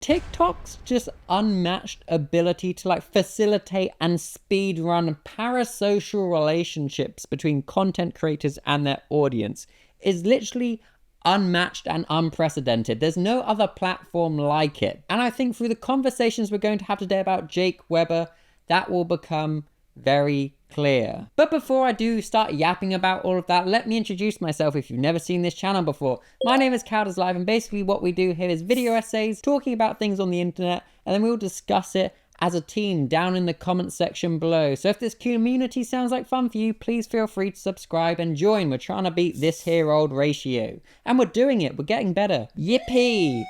TikTok's just unmatched ability to like facilitate and speed run parasocial relationships between content creators and their audience is literally unmatched and unprecedented. There's no other platform like it. And I think through the conversations we're going to have today about Jake Weber, that will become very clear. But before I do start yapping about all of that, let me introduce myself if you've never seen this channel before. My name is Cowders Live, and basically what we do here is video essays talking about things on the internet, and then we'll discuss it as a team down in the comment section below. So if this community sounds like fun for you, please feel free to subscribe and join. We're trying to beat this here old ratio. And we're doing it, we're getting better. Yippee!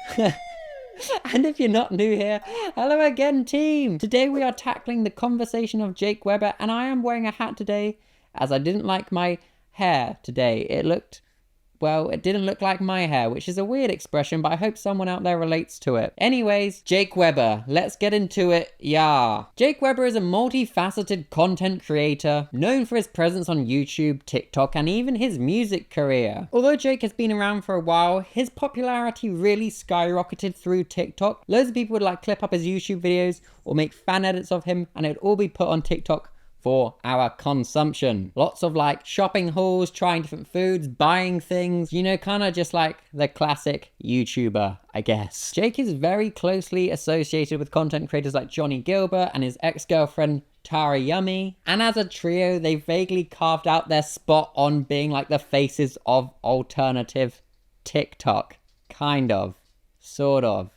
And if you're not new here, hello again team! Today we are tackling the conversation of Jake Weber, and I am wearing a hat today as I didn't like my hair today. It didn't look like my hair, which is a weird expression, but I hope someone out there relates to it. Anyways, Jake Weber, let's get into it, yeah. Jake Weber is a multifaceted content creator, known for his presence on YouTube, TikTok, and even his music career. Although Jake has been around for a while, his popularity really skyrocketed through TikTok. Loads of people would like clip up his YouTube videos or make fan edits of him, and it would all be put on TikTok for our consumption. Lots of like shopping hauls, trying different foods, buying things, you know, kind of just like the classic YouTuber, I guess. Jake is very closely associated with content creators like Johnny Gilbert and his ex-girlfriend Tara Yummy. And as a trio, they vaguely carved out their spot on being like the faces of alternative TikTok. Kind of. Sort of.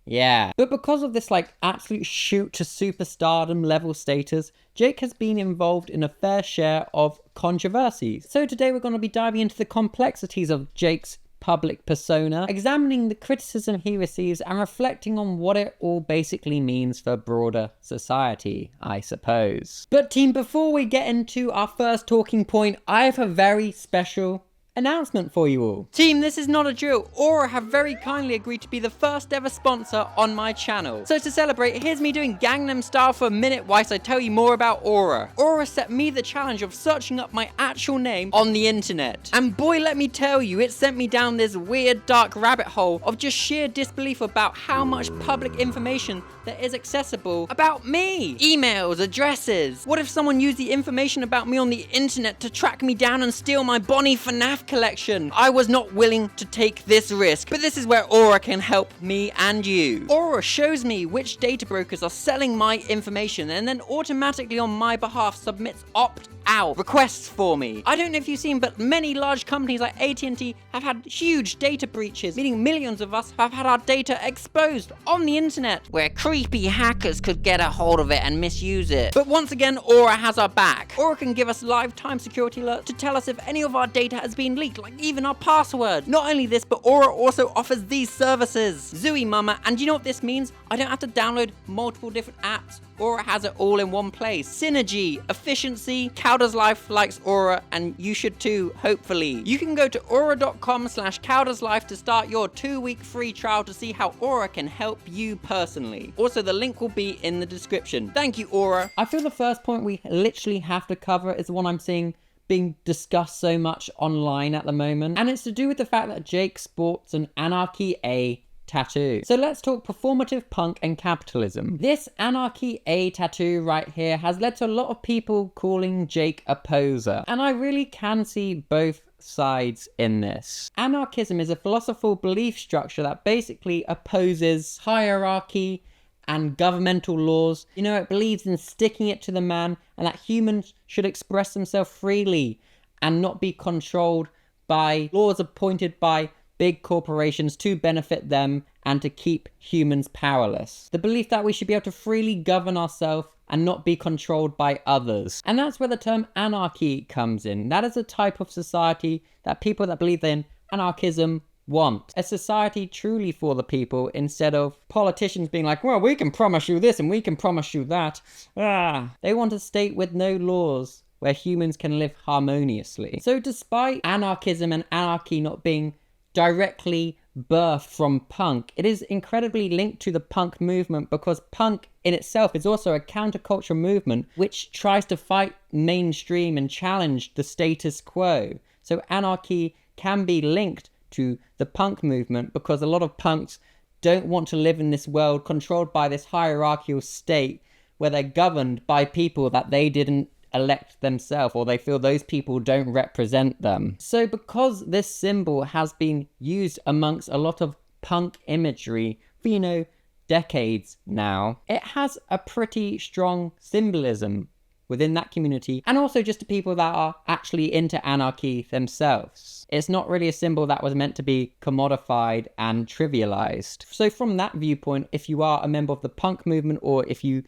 Yeah. But because of this like absolute shoot to superstardom level status, Jake has been involved in a fair share of controversies. So today we're going to be diving into the complexities of Jake's public persona, examining the criticism he receives and reflecting on what it all basically means for broader society, I suppose. But team, before we get into our first talking point, I have a very special announcement for you all. Team, this is not a drill. Aura have very kindly agreed to be the first ever sponsor on my channel. So to celebrate, here's me doing Gangnam Style for a minute whilst I tell you more about Aura. Aura set me the challenge of searching up my actual name on the internet. And boy, let me tell you, it sent me down this weird dark rabbit hole of just sheer disbelief about how much public information there is accessible about me. Emails, addresses. What if someone used the information about me on the internet to track me down and steal my Bonnie FNAF collection? I was not willing to take this risk, but this is where Aura can help me and you. Aura shows me which data brokers are selling my information and then automatically on my behalf submits opt-out requests for me. I don't know if you've seen, but many large companies like AT&T have had huge data breaches, meaning millions of us have had our data exposed on the internet, where creepy hackers could get a hold of it and misuse it. But once again, Aura has our back. Aura can give us lifetime security alerts to tell us if any of our data has been leaked, like even our password. Not only this, but Aura also offers these services. Zooey Mama, and you know what this means? I don't have to download multiple different apps. Aura has it all in one place. Synergy, efficiency, Cowders Life likes Aura, and you should too, hopefully. You can go to aura.com/cowderslife to start your 2-week free trial to see how Aura can help you personally. Also, the link will be in the description. Thank you, Aura. I feel the first point we literally have to cover is the one I'm seeing being discussed so much online at the moment, and it's to do with the fact that Jake sports an Anarchy A tattoo. So let's talk performative punk and capitalism. This Anarchy A tattoo right here has led to a lot of people calling Jake a poser, and I really can see both sides in this. Anarchism is a philosophical belief structure that basically opposes hierarchy and governmental laws. You know, it believes in sticking it to the man and that humans should express themselves freely and not be controlled by laws appointed by big corporations to benefit them and to keep humans powerless. The belief that we should be able to freely govern ourselves and not be controlled by others. And that's where the term anarchy comes in. That is a type of society that people that believe in anarchism want. A society truly for the people, instead of politicians being like, well, we can promise you this and we can promise you that. They want a state with no laws where humans can live harmoniously. So despite anarchism and anarchy not being directly birthed from punk, it is incredibly linked to the punk movement, because punk in itself is also a counterculture movement which tries to fight mainstream and challenge the status quo. So anarchy can be linked to the punk movement because a lot of punks don't want to live in this world controlled by this hierarchical state where they're governed by people that they didn't elect themselves, or they feel those people don't represent them. So because this symbol has been used amongst a lot of punk imagery for, decades now, it has a pretty strong symbolism within that community, and also just to people that are actually into anarchy themselves. It's not really a symbol that was meant to be commodified and trivialized. So from that viewpoint, if you are a member of the punk movement, or if you,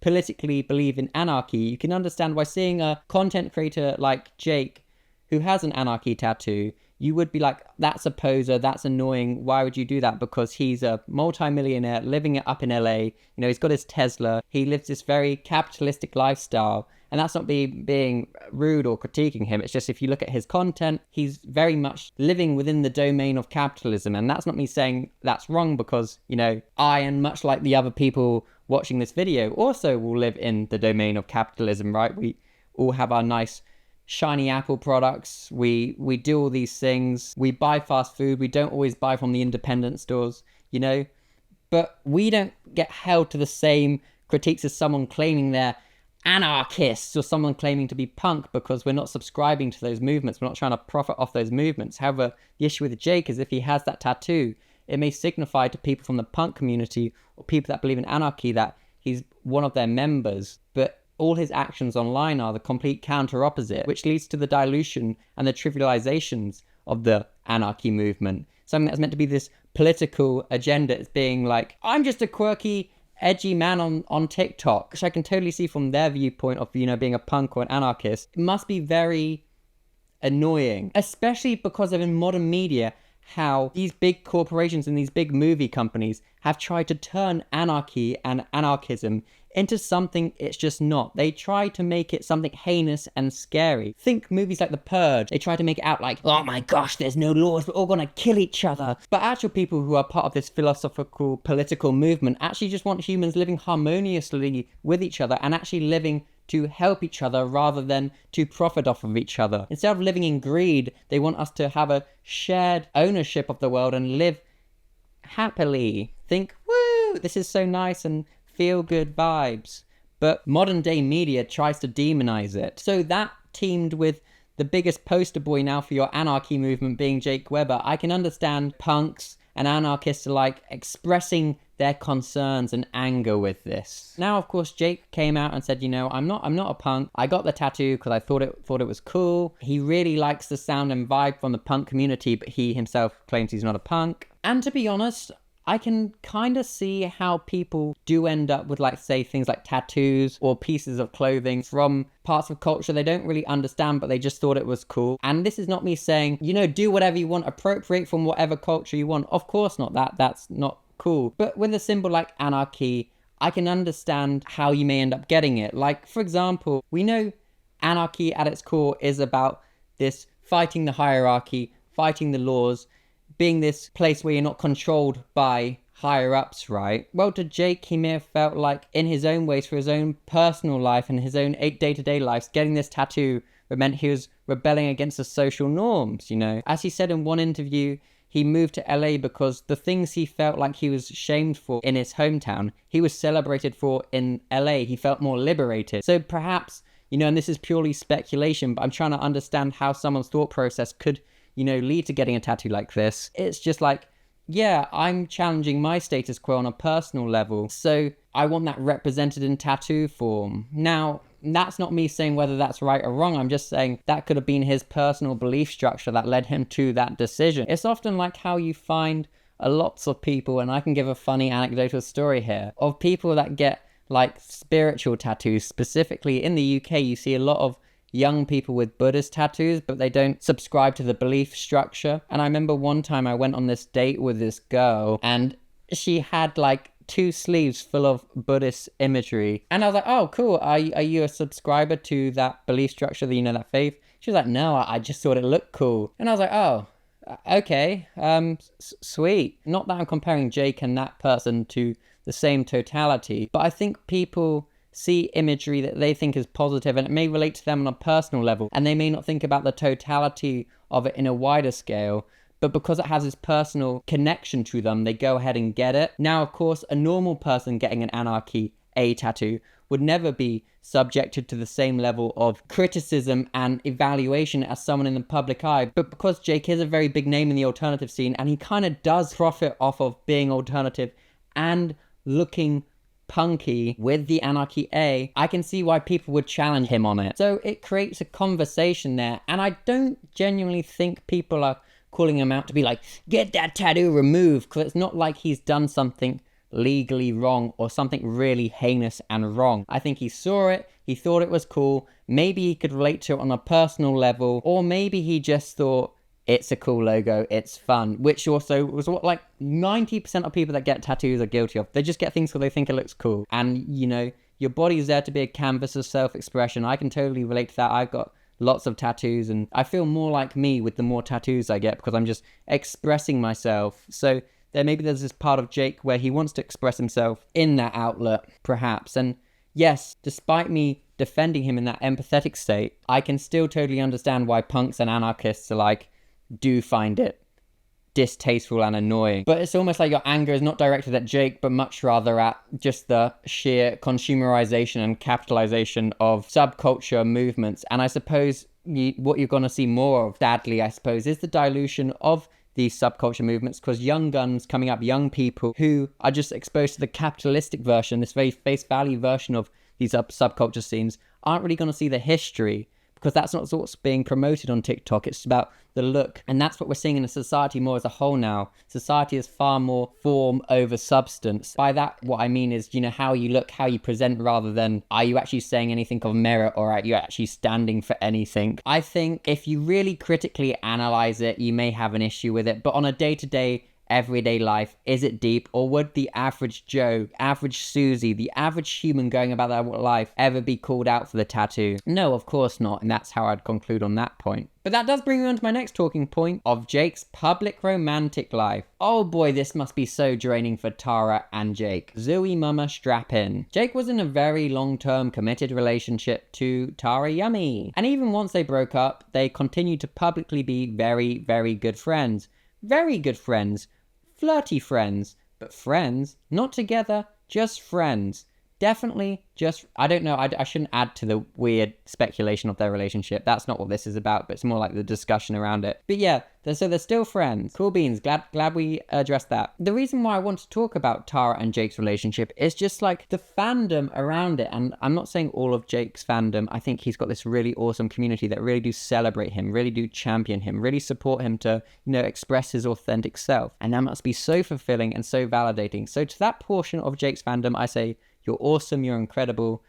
politically believe in anarchy, you can understand why seeing a content creator like Jake, who has an anarchy tattoo, you would be like, that's a poser, that's annoying, why would you do that? Because he's a multi-millionaire living it up in LA, he's got his Tesla, he lives this very capitalistic lifestyle, and that's not being rude or critiquing him, it's just if you look at his content, he's very much living within the domain of capitalism, and that's not me saying that's wrong, because, I, and much like the other people watching this video, also will live in the domain of capitalism, right? We all have our nice shiny Apple products, we do all these things, we buy fast food, we don't always buy from the independent stores, but we don't get held to the same critiques as someone claiming they're anarchists or someone claiming to be punk, because we're not subscribing to those movements, we're not trying to profit off those movements. However, the issue with Jake is if he has that tattoo, it may signify to people from the punk community or people that believe in anarchy that he's one of their members, but all his actions online are the complete counter opposite, which leads to the dilution and the trivializations of the anarchy movement. Something that's meant to be this political agenda is being like, I'm just a quirky, edgy man on TikTok, which I can totally see from their viewpoint of, being a punk or an anarchist. It must be very annoying, especially because of in modern media, how these big corporations and these big movie companies have tried to turn anarchy and anarchism into something it's just not. They try to make it something heinous and scary. Think movies like The Purge. They try to make it out like, oh my gosh, there's no laws, we're all gonna kill each other. But actual people who are part of this philosophical, political movement actually just want humans living harmoniously with each other and actually living to help each other rather than to profit off of each other. Instead of living in greed, they want us to have a shared ownership of the world and live happily. Think, woo, this is so nice and feel good vibes. But modern day media tries to demonize it. So that teamed with the biggest poster boy now for your anarchy movement being Jake Weber, I can understand punks and anarchists alike expressing their concerns and anger with this. Now, of course, Jake came out and said, I'm not a punk. I got the tattoo because I thought it was cool. He really likes the sound and vibe from the punk community, but he himself claims he's not a punk. And to be honest, I can kind of see how people do end up with, say, things like tattoos or pieces of clothing from parts of culture they don't really understand, but they just thought it was cool. And this is not me saying, do whatever you want, appropriate from whatever culture you want. Of course not, that's not cool. But with a symbol like anarchy, I can understand how you may end up getting it. Like, for example, we know anarchy at its core is about this fighting the hierarchy, fighting the laws, being this place where you're not controlled by higher ups, right? Well, to Jake, he may have felt like in his own ways for his own personal life and his own day-to-day life, getting this tattoo meant he was rebelling against the social norms, As he said in one interview, he moved to LA because the things he felt like he was shamed for in his hometown, he was celebrated for in LA. He felt more liberated. So perhaps, and this is purely speculation, but I'm trying to understand how someone's thought process could lead to getting a tattoo like this. It's just like, yeah, I'm challenging my status quo on a personal level, so I want that represented in tattoo form. Now, that's not me saying whether that's right or wrong, I'm just saying that could have been his personal belief structure that led him to that decision. It's often like how you find lots of people, and I can give a funny anecdotal story here, of people that get spiritual tattoos. Specifically in the UK, you see a lot of young people with Buddhist tattoos, but they don't subscribe to the belief structure. And I remember one time I went on this date with this girl, and she had 2 sleeves full of Buddhist imagery. And I was like, oh, cool. Are you a subscriber to that belief structure, that faith? She was like, no, I just thought it looked cool. And I was like, oh, okay, sweet. Not that I'm comparing Jake and that person to the same totality, but I think people see imagery that they think is positive and it may relate to them on a personal level, and they may not think about the totality of it in a wider scale. but because it has this personal connection to them, they go ahead and get it. Now, of course, a normal person getting an Anarchy A tattoo would never be subjected to the same level of criticism and evaluation as someone in the public eye. But because Jake is a very big name in the alternative scene, and he kind of does profit off of being alternative and looking punky with the Anarchy A, I can see why people would challenge him on it. So it creates a conversation there, and I don't genuinely think people are calling him out to be like, get that tattoo removed, because it's not like he's done something legally wrong or something really heinous and wrong. I think he saw it, he thought it was cool, maybe he could relate to it on a personal level, or maybe he just thought it's a cool logo, it's fun, which also was what like 90% of people that get tattoos are guilty of. They just get things because they think it looks cool. And you know, your body's there to be a canvas of self-expression. I can totally relate to that. I've got lots of tattoos, and I feel more like me with the more tattoos I get because I'm just expressing myself. So maybe there's this part of Jake where he wants to express himself in that outlet, perhaps. And yes, despite me defending him in that empathetic state, I can still totally understand why punks and anarchists are like, do find it distasteful and annoying. But it's almost like your anger is not directed at Jake, but much rather at just the sheer consumerization and capitalization of subculture movements. And I suppose what you're going to see more of, sadly, I suppose, is the dilution of these subculture movements, because young guns coming up, young people who are just exposed to the capitalistic version, this very face value version of these subculture scenes, aren't really going to see the history, because that's not what's being promoted on TikTok. It's about the look. And that's what we're seeing in a society more as a whole now. Society is far more form over substance. By that, what I mean is, you know, how you look, how you present, rather than are you actually saying anything of merit, or are you actually standing for anything? I think if you really critically analyze it, you may have an issue with it. But on a day-to-day, everyday life, is it deep? Or would the average Joe, average Susie, the average human going about their life ever be called out for the tattoo? No, of course not. And that's how I'd conclude on that point. But that does bring me on to my next talking point of Jake's public romantic life. Oh boy, this must be so draining for Tara and Jake. Zooey mama strap in. Jake was in a very long-term committed relationship to Tara Yummy. And even once they broke up, they continued to publicly be very, very good friends. Very good friends. Flirty friends, but friends, not together, just friends. Definitely just, I don't know, I shouldn't add to the weird speculation of their relationship. That's not what this is about, but it's more like the discussion around it. But yeah, so they're still friends. Cool beans, glad we addressed that. The reason why I want to talk about Tara and Jake's relationship is just like the fandom around it. And I'm not saying all of Jake's fandom. I think he's got this really awesome community that really do celebrate him, really do champion him, really support him to, you know, express his authentic self. And that must be so fulfilling and so validating. So to that portion of Jake's fandom, I say, you're awesome, you're incredible.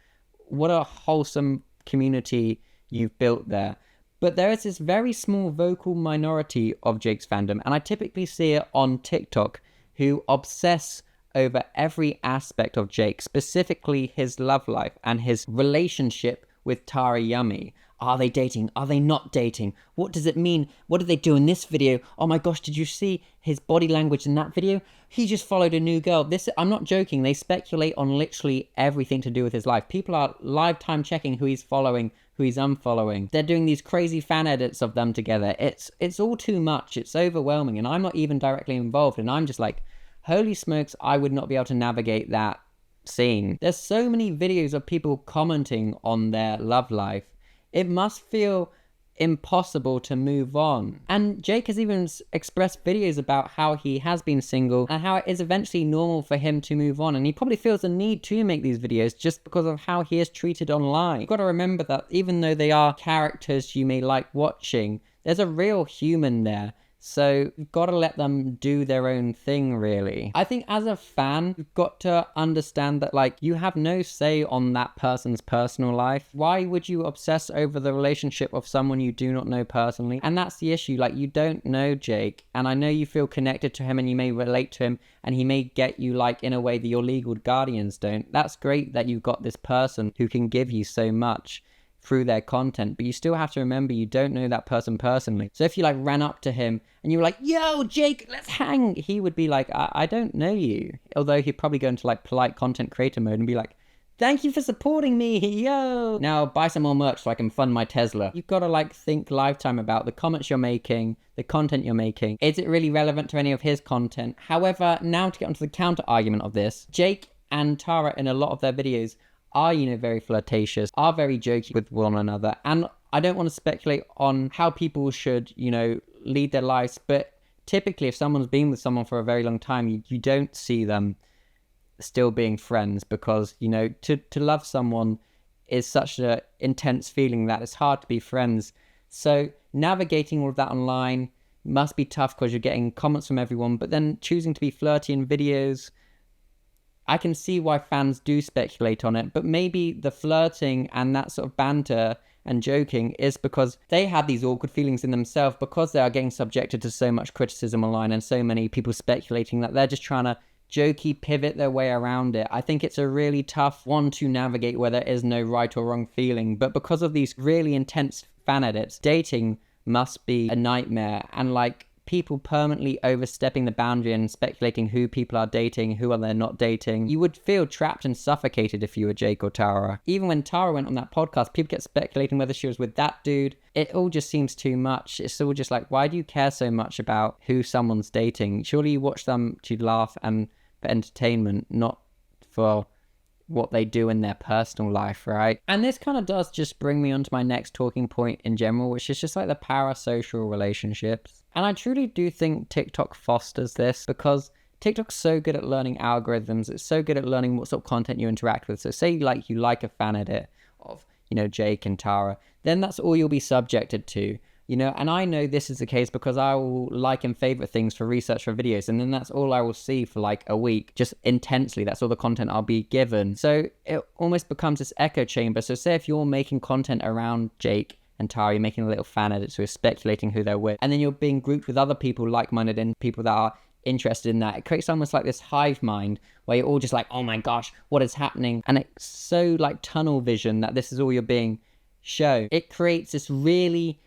What a wholesome community you've built there. But there is this very small vocal minority of Jake's fandom, and I typically see it on TikTok, who obsess over every aspect of Jake, specifically his love life and his relationship with Tara Yummy. Are they dating? Are they not dating? What does it mean? What did they do in this video? Oh my gosh, did you see his body language in that video? He just followed a new girl. I'm not joking. They speculate on literally everything to do with his life. People are live time checking who he's following, who he's unfollowing. They're doing these crazy fan edits of them together. It's all too much. It's overwhelming. And I'm not even directly involved. And I'm just like, holy smokes, I would not be able to navigate that scene. There's so many videos of people commenting on their love life. It must feel impossible to move on. And Jake has even expressed videos about how he has been single and how it is eventually normal for him to move on. And he probably feels the need to make these videos just because of how he is treated online. You've got to remember that even though they are characters you may like watching, there's a real human there. So you've got to let them do their own thing, really. I think as a fan, you've got to understand that, like, you have no say on that person's personal life. Why would you obsess over the relationship of someone you do not know personally? And that's the issue. Like, you don't know Jake, and I know you feel connected to him and you may relate to him, and he may get you, like, in a way that your legal guardians don't. That's great that you've got this person who can give you so much through their content, but you still have to remember you don't know that person personally. So if you like ran up to him and you were like, yo Jake, let's hang, he would be like, I don't know you. Although he'd probably go into like polite content creator mode and be like, Thank you for supporting me, yo! Now buy some more merch so I can fund my Tesla. You've got to like think lifetime about the comments you're making, the content you're making. Is it really relevant to any of his content? However, now to get onto the counter argument of this, Jake and Tara in a lot of their videos are, very flirtatious, are very jokey with one another. And I don't want to speculate on how people should, lead their lives, but typically if someone's been with someone for a very long time, you don't see them still being friends, because to love someone is such an intense feeling that it's hard to be friends. So navigating all of that online must be tough because you're getting comments from everyone, but then choosing to be flirty in videos, I can see why fans do speculate on it. But maybe the flirting and that sort of banter and joking is because they had these awkward feelings in themselves, because they are getting subjected to so much criticism online and so many people speculating, that they're just trying to jokey pivot their way around it. I think it's a really tough one to navigate where there is no right or wrong feeling, but because of these really intense fan edits, dating must be a nightmare. And people permanently overstepping the boundary and speculating who people are dating, who are they not dating. You would feel trapped and suffocated if you were Jake or Tara. Even when Tara went on that podcast, people kept speculating whether she was with that dude. It all just seems too much. It's all just why do you care so much about who someone's dating? Surely you watch them to laugh and for entertainment, not for what they do in their personal life, right? And this kind of does just bring me on to my next talking point in general, which is just the parasocial relationships. And I truly do think TikTok fosters this, because TikTok's so good at learning algorithms. It's so good at learning what sort of content you interact with. So say you like a fan edit of, Jake and Tara, then that's all you'll be subjected to. And I know this is the case because I will like and favorite things for research for videos, and then that's all I will see for a week, just intensely. That's all the content I'll be given. So it almost becomes this echo chamber. So say if you're making content around Jake and Tara, you're making a little fan edit, so you're speculating who they're with, and then you're being grouped with other people like-minded and people that are interested in that. It creates almost this hive mind where you're all just oh my gosh, what is happening? And it's so tunnel vision that this is all you're being shown. It creates this really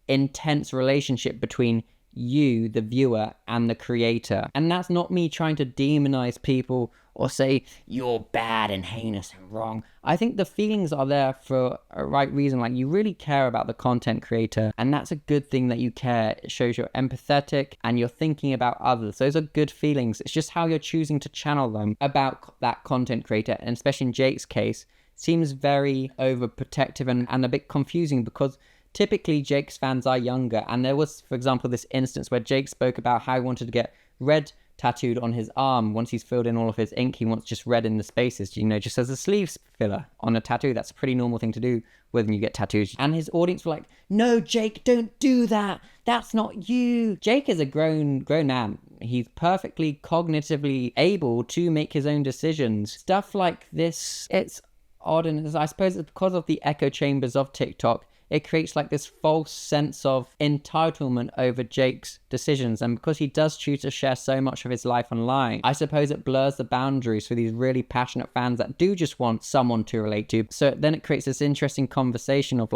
intense relationship between you, the viewer, and the creator. And that's not me trying to demonize people or say you're bad and heinous and wrong. I think the feelings are there for a right reason. You really care about the content creator, and that's a good thing that you care. It shows you're empathetic and you're thinking about others. Those are good feelings. It's just how you're choosing to channel them about that content creator, and especially in Jake's case, seems very overprotective and a bit confusing, because typically Jake's fans are younger. And there was, for example, this instance where Jake spoke about how he wanted to get red tattooed on his arm. Once he's filled in all of his ink, he wants just red in the spaces, just as a sleeve filler on a tattoo. That's a pretty normal thing to do when you get tattoos. And his audience were no, Jake, don't do that. That's not you. Jake is a grown man. He's perfectly cognitively able to make his own decisions. Stuff like this, it's odd, and I suppose it's because of the echo chambers of TikTok. It creates this false sense of entitlement over Jake's decisions, and because he does choose to share so much of his life online, I suppose it blurs the boundaries for these really passionate fans that do just want someone to relate to. So then it creates this interesting conversation of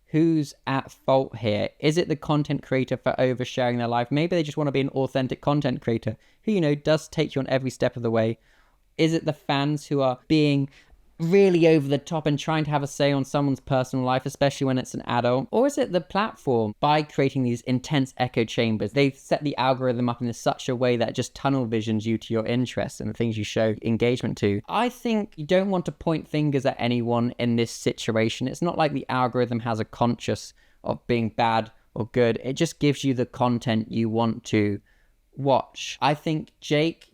who's at fault here? Is it the content creator for oversharing their life? Maybe they just want to be an authentic content creator who, does take you on every step of the way. Is it the fans who are being really over the top and trying to have a say on someone's personal life, especially when it's an adult? Or is it the platform, by creating these intense echo chambers? They've set the algorithm up in such a way that it just tunnel visions you to your interests and the things you show engagement to. I think you don't want to point fingers at anyone in this situation. It's not like the algorithm has a conscience of being bad or good. It just gives you the content you want to watch. I think Jake,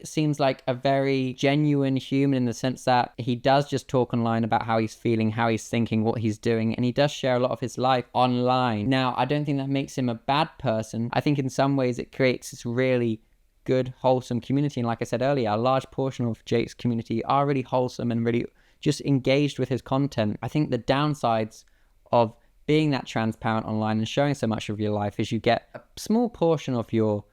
seems like a very genuine human in the sense that he does just talk online about how he's feeling, how he's thinking, what he's doing, and he does share a lot of his life online. Now, I don't think that makes him a bad person. I think in some ways it creates this really good, wholesome community. And like I said earlier, a large portion of Jake's community are really wholesome and really just engaged with his content. I think the downsides of being that transparent online and showing so much of your life is you get a small portion of your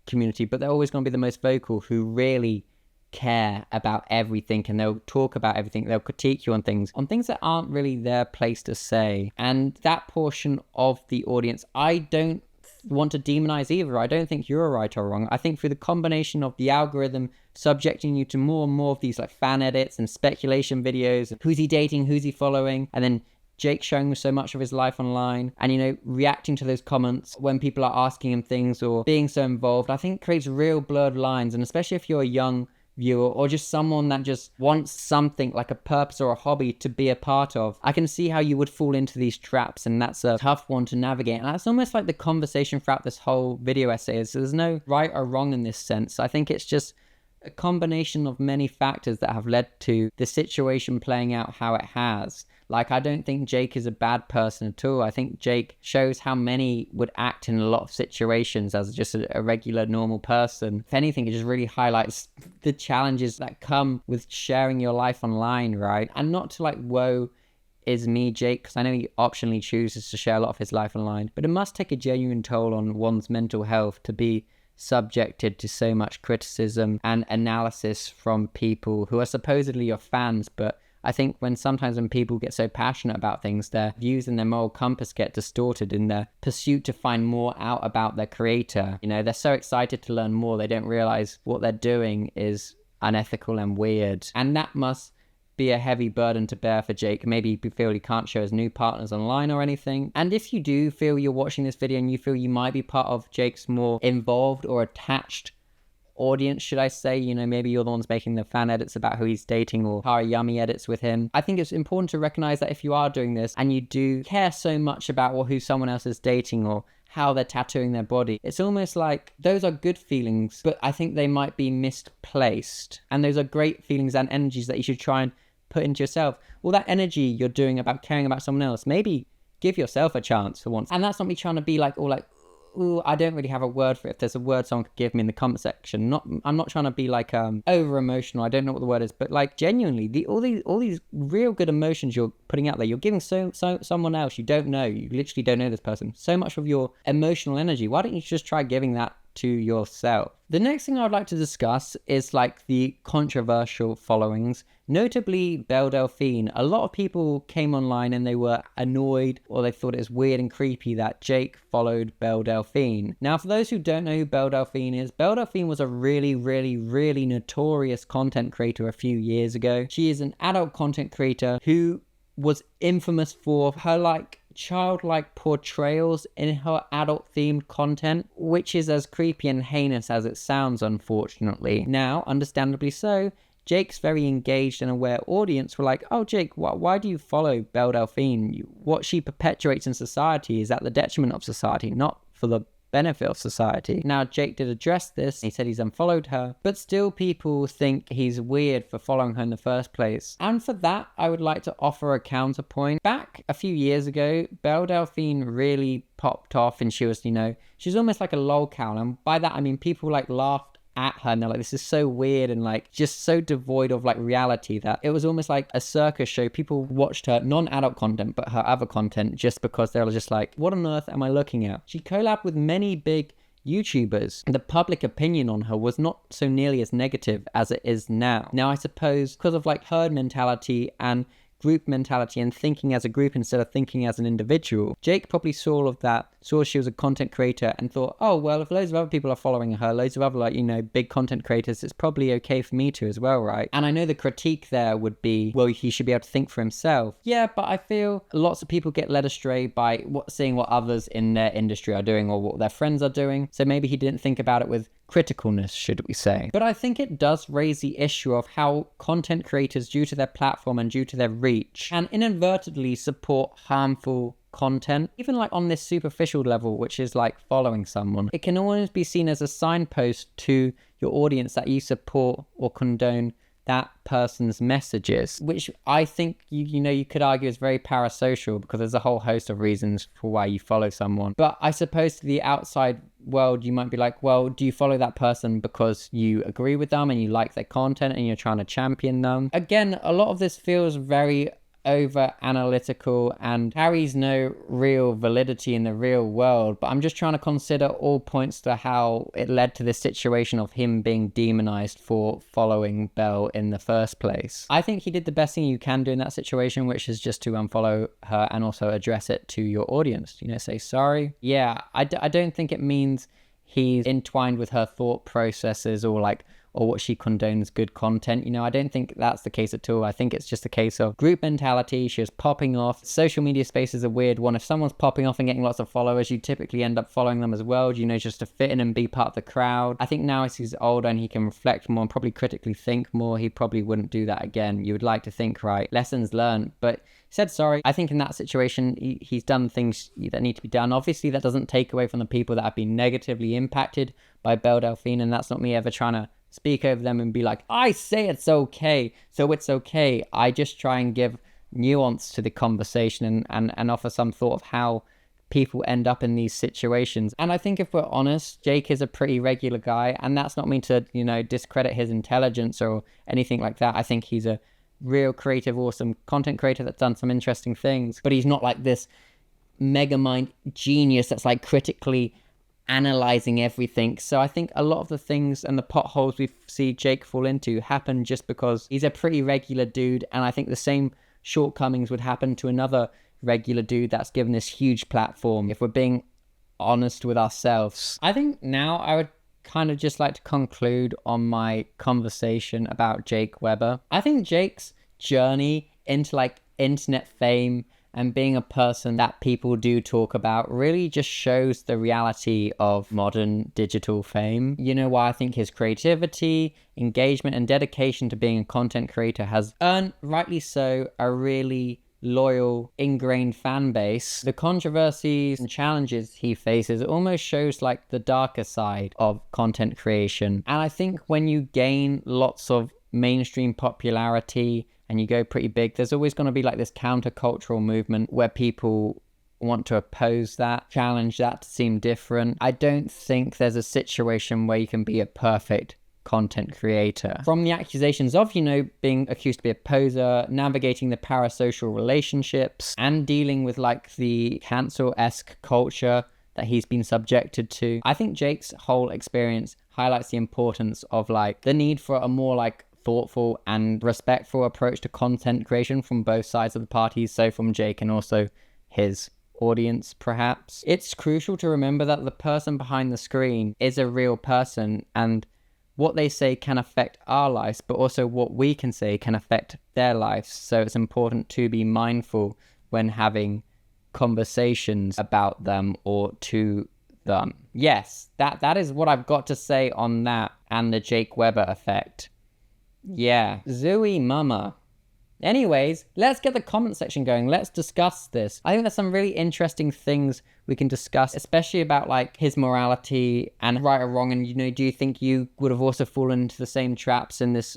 community, but they're always going to be the most vocal, who really care about everything, and they'll talk about everything. They'll critique you on things that aren't really their place to say. And that portion of the audience, I don't want to demonize either. I don't think you're right or wrong. I think through the combination of the algorithm subjecting you to more and more of these like fan edits and speculation videos. Who's he dating? Who's he following? And then Jake showing so much of his life online and, you know, reacting to those comments when people are asking him things or being so involved, I think creates real blurred lines. And especially if you're a young viewer or just someone that just wants something like a purpose or a hobby to be a part of, I can see how you would fall into these traps, and that's a tough one to navigate. And that's almost like the conversation throughout this whole video essay is there's no right or wrong in this sense. I think it's just a combination of many factors that have led to the situation playing out how it has. Like, I don't think Jake is a bad person at all. I think Jake shows how many would act in a lot of situations as just a regular, normal person. If anything, it just really highlights the challenges that come with sharing your life online, right? And not to like, woe is me, Jake, because I know he optionally chooses to share a lot of his life online, but it must take a genuine toll on one's mental health to be subjected to so much criticism and analysis from people who are supposedly your fans. But I think sometimes when people get so passionate about things, their views and their moral compass get distorted in their pursuit to find more out about their creator. You know, they're so excited to learn more, they don't realize what they're doing is unethical and weird. And that must be a heavy burden to bear for Jake. Maybe you feel he can't show his new partners online or anything. And if you do feel you're watching this video and you feel you might be part of Jake's more involved or attached audience, should I say, you know, maybe you're the ones making the fan edits about who he's dating or Hara Yummy edits with him, I think it's important to recognize that if you are doing this and you do care so much about who someone else is dating or how they're tattooing their body, it's almost like those are good feelings, but I think they might be misplaced. And those are great feelings and energies that you should try and put into yourself. All that energy you're doing about caring about someone else, maybe give yourself a chance for once. And that's not me trying to be like, all like, ooh, I don't really have a word for it. If there's a word someone could give me in the comment section, I'm not trying to be like over emotional. I don't know what the word is, but like genuinely, all these real good emotions you're putting out there, you're giving someone else you don't know. You literally don't know this person. So much of your emotional energy. Why don't you just try giving that to yourself? The next thing I would like to discuss is like the controversial followings, notably Belle Delphine. A lot of people came online and they were annoyed or they thought it was weird and creepy that Jake followed Belle Delphine. Now, for those who don't know who Belle Delphine is, Belle Delphine was a really, really, really notorious content creator a few years ago. She is an adult content creator who was infamous for her like childlike portrayals in her adult themed content, which is as creepy and heinous as it sounds, unfortunately. Now, understandably so, Jake's very engaged and aware audience were like, oh Jake, why do you follow Belle Delphine? What she perpetuates in society is at the detriment of society, not for the benefit of society. Now, Jake did address this. He said he's unfollowed her, but still people think he's weird for following her in the first place. And for that, I would like to offer a counterpoint. Back a few years ago, Belle Delphine really popped off and she was, you know, she's almost like a lolcow. And by that, I mean people like laughed at her and they're like, this is so weird and like just so devoid of like reality that it was almost like a circus show. People watched her non-adult content but her other content just because they were just like, what on earth am I looking at? She collabed with many big YouTubers. The public opinion on her was not so nearly as negative as it is now. Now, I suppose because of like herd mentality and group mentality and thinking as a group instead of thinking as an individual, Jake probably saw all of that, saw she was a content creator and thought, oh, well, if loads of other people are following her, loads of other, like, you know, big content creators, it's probably okay for me to as well, right? And I know the critique there would be, well, he should be able to think for himself. Yeah, but I feel lots of people get led astray by seeing what others in their industry are doing or what their friends are doing. So maybe he didn't think about it with criticalness, should we say. But I think it does raise the issue of how content creators, due to their platform and due to their reach, can inadvertently support harmful content, even like on this superficial level, which is like following someone. It can always be seen as a signpost to your audience that you support or condone that person's messages, which I think you could argue is very parasocial because there's a whole host of reasons for why you follow someone. But I suppose to the outside world, you might be like, well, do you follow that person because you agree with them and you like their content and you're trying to champion them? Again, a lot of this feels very over analytical and carries no real validity in the real world, but I'm just trying to consider all points to how it led to this situation of him being demonized for following Belle in the first place. I think he did the best thing you can do in that situation, which is just to unfollow her and also address it to your audience, you know, say sorry. Yeah, I don't think it means he's entwined with her thought processes or like or what she condones good content. You know, I don't think that's the case at all. I think it's just a case of group mentality. She's popping off. Social media space is a weird one. If someone's popping off and getting lots of followers, you typically end up following them as well, you know, just to fit in and be part of the crowd. I think now as he's older and he can reflect more and probably critically think more, he probably wouldn't do that again. You would like to think, right, lessons learned, but said sorry. I think in that situation, he's done things that need to be done. Obviously, that doesn't take away from the people that have been negatively impacted by Belle Delphine, and that's not me ever trying to speak over them and be like, I say it's okay, so it's okay. I just try and give nuance to the conversation and offer some thought of how people end up in these situations. And I think if we're honest, Jake is a pretty regular guy, and that's not mean to, you know, discredit his intelligence or anything like that. I think he's a real creative, awesome content creator that's done some interesting things, but he's not like this mega mind genius that's like critically analyzing everything. So I think a lot of the things and the potholes we see Jake fall into happen just because he's a pretty regular dude, and I think the same shortcomings would happen to another regular dude that's given this huge platform, if we're being honest with ourselves. I think now I would kind of just like to conclude on my conversation about Jake Weber. I think Jake's journey into like internet fame and being a person that people do talk about really just shows the reality of modern digital fame. You know why I think his creativity, engagement, and dedication to being a content creator has earned, rightly so, a really loyal, ingrained fan base. The controversies and challenges he faces almost shows like the darker side of content creation. And I think when you gain lots of mainstream popularity and you go pretty big, there's always going to be like this countercultural movement where people want to oppose that, challenge that to seem different. I don't think there's a situation where you can be a perfect content creator. From the accusations of, you know, being accused to be a poser, navigating the parasocial relationships, and dealing with like the cancel-esque culture that he's been subjected to, I think Jake's whole experience highlights the importance of like the need for a more like thoughtful and respectful approach to content creation from both sides of the parties, so from Jake and also his audience perhaps. It's crucial to remember that the person behind the screen is a real person, and what they say can affect our lives, but also what we can say can affect their lives. So it's important to be mindful when having conversations about them or to them. Yes, that is what I've got to say on that and the Jake Weber effect. Yeah, Zooey mama. Anyways, let's get the comment section going. Let's discuss this. I think there's some really interesting things we can discuss, especially about like his morality and right or wrong. And, you know, do you think you would have also fallen into the same traps in this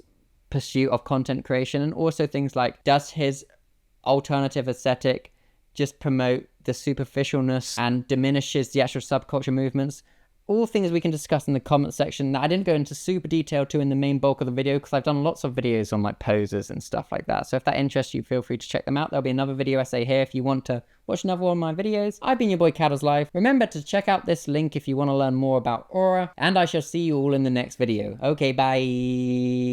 pursuit of content creation? And also things like, does his alternative aesthetic just promote the superficialness and diminishes the actual subculture movements? All things we can discuss in the comment section that I didn't go into super detail to in the main bulk of the video, because I've done lots of videos on like poses and stuff like that. So if that interests you, feel free to check them out. There'll be another video essay here if you want to watch another one of my videos. I've been your boy Caddles Life. Remember to check out this link if you want to learn more about Aura, and I shall see you all in the next video. Okay, bye.